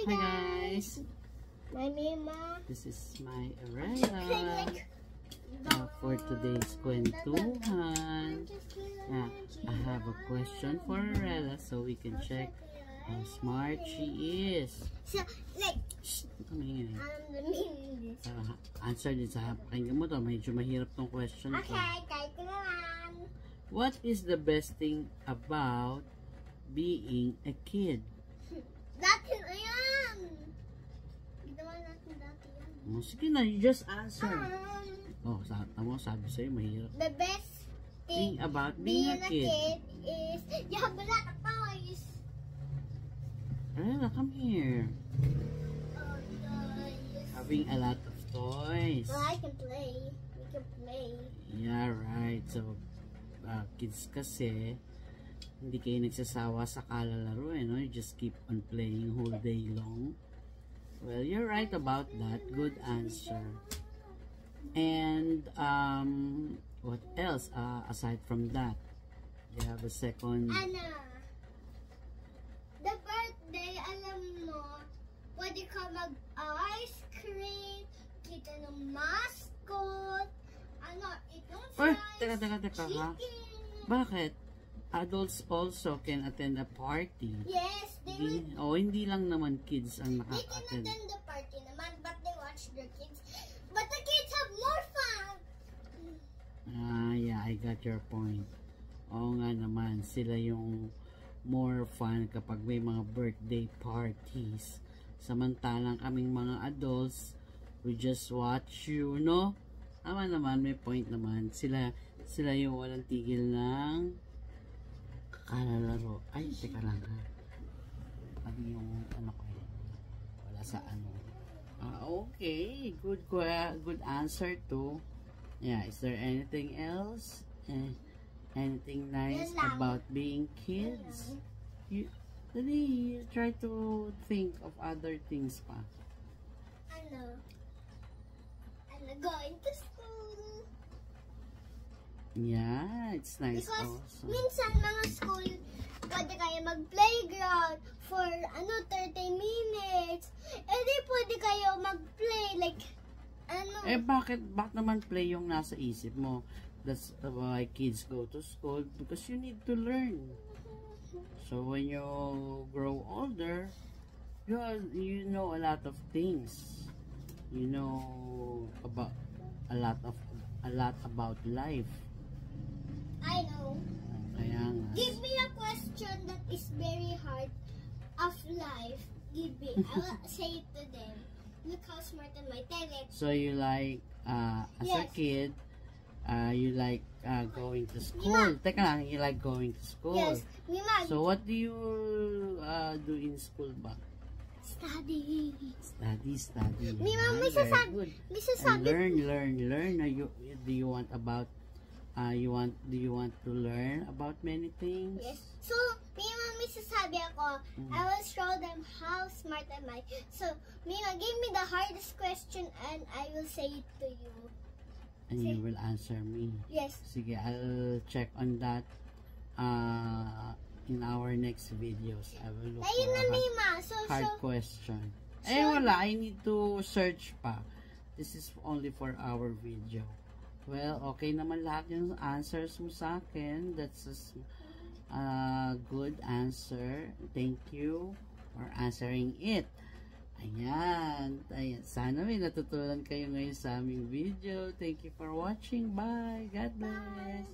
Hi guys. My Mima. This is my Arella. For today's kwentuhan. I have a question for Arella so we can check how smart she is. So, like, answer din sa pakinggan mo to. Medyo mahirap tong question ko. okay, kahit naman. What is the best thing about being a kid? Dati na yan. Ginawa natin dati yan. Oh, sige na, you just answer. Sabi sa'yo, mahirap. The best thing About being a kid is you have a lot of toys. Arella, come here. Oh, toys. Having a lot of toys. Well, I can play. We can play. Yeah, right. So, kids kasi, hindi kayo nagsasawa sa kalalaro, no? You just keep on playing whole day long. Well, you're right about that. Good answer. And, what else aside from that? You have a second... Anna, the birthday, alam mo, pwede ka mag-ice cream, kita ng mascot, itong fries, Teka, ha? chicken. Bakit? Adults also can attend a party. Yes, they will. Hindi lang naman kids ang They can nakaka-attend. attend the party naman, but they watch their kids. But the kids have more fun. Yeah, I got your point. Oo nga naman, sila yung more fun kapag may mga birthday parties. Samantalang kaming mga adults, we just watch you, no? Tama naman, may point naman. Sila yung walang tigil ng kalalaro. Ay, teka lang ha. Ano yung ano ko eh? Wala sa ano. Okay. Good answer too. Yeah, is there anything else? Anything nice about being kids? You try to think of other things pa. Going to school. Yeah, it's nice Because also. minsan mga school, pwede kayo mag-playground for 30 minutes. Di pwede kayo mag-play like Bakit naman play yung nasa isip mo? That's why kids go to school, because you need to learn. So when you grow older, you know a lot of things. You know about a lot about life. I know. Kaya nga. Give me a question that is very hard of life. Give me. I will say it to them. Look how smart am I. Tell it. So you like, as a kid, you like going to school. Mima. Teka lang, you like going to school. Yes. Mima. So what do you do in school ba? Study. Study. Mima, may Very sasabi. good. May sasabi. Learn. Do you want to learn about many things? Yes. So, Mima, may sasabi ako. I will show them how smart am I. So, Mima, give me the hardest question and I will say it to you. And you will answer me. Yes. Sige, I'll check on that in our next videos. I will look Ayun na, for Mima. So, hard question. Wala. I need to search pa. This is only for our video. Well, okay naman lahat yung answers mo sa akin. That's a good answer. Thank you for answering it. Ayan. Sana may natutunan kayo ngayon sa aming video. Thank you for watching. Bye. God bless.